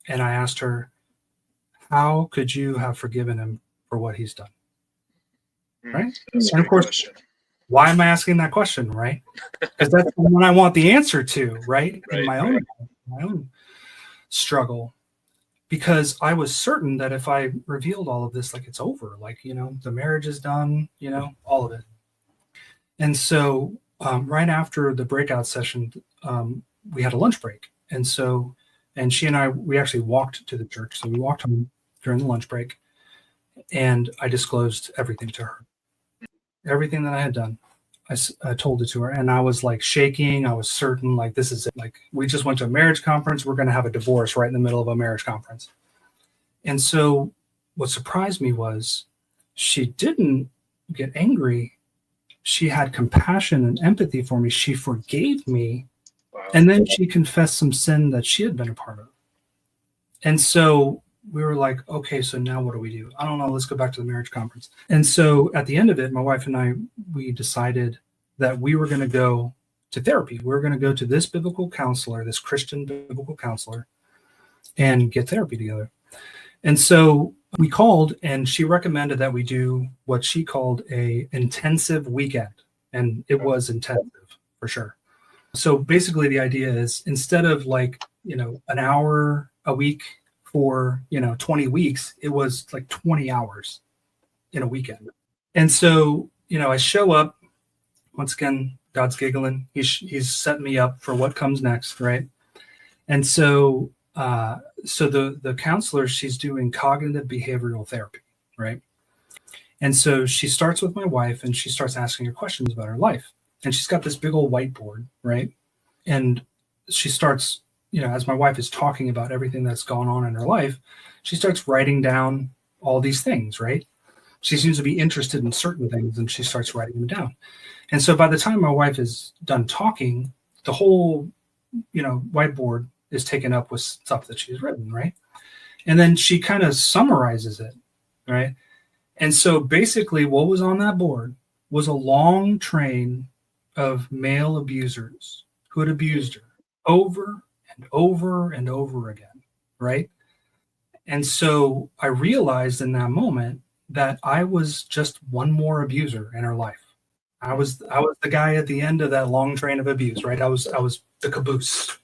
And I asked her, how could you have forgiven him for what he's done? Right? That's and of course, question. Why am I asking that question, right? Because that's the one I want the answer to, right? In my own struggle. Because I was certain that if I revealed all of this, like it's over, like, the marriage is done, all of it. And so right after the breakout session, we had a lunch break. And she and I, we actually walked to the church. So we walked home during the lunch break, and I disclosed everything to her. Everything that I had done, I told it to her, and I was like shaking. I was certain, like, this is it. Like, we just went to a marriage conference. We're going to have a divorce right in the middle of a marriage conference. And so what surprised me was she didn't get angry. She had compassion and empathy for me. She forgave me. Wow. And then she confessed some sin that she had been a part of. And so we were like, okay, so now what do we do? I don't know. Let's go back to the marriage conference. And so at the end of it, my wife and I, we decided that we were going to go to therapy. We were going to go to this biblical counselor, this Christian biblical counselor, and get therapy together. And so we called, and she recommended that we do what she called a intensive weekend. And it was intensive for sure. So basically the idea is, instead of like, an hour a week for, 20 weeks, it was like 20 hours in a weekend. And so, I show up, once again, God's giggling. He's setting me up for what comes next. Right. And so, the counselor, she's doing cognitive behavioral therapy. Right. And so she starts with my wife, and she starts asking her questions about her life. And she's got this big old whiteboard. Right. And she starts, as my wife is talking about everything that's gone on in her life, she starts writing down all these things, right? She seems to be interested in certain things, and she starts writing them down. And so by the time my wife is done talking, the whole, whiteboard is taken up with stuff that she's written, right? And then she kind of summarizes it, right? And so basically what was on that board was a long train of male abusers who had abused her over and over and over again, right? And so I realized in that moment that I was just one more abuser in her life. I was the guy at the end of that long train of abuse, right? I was the caboose.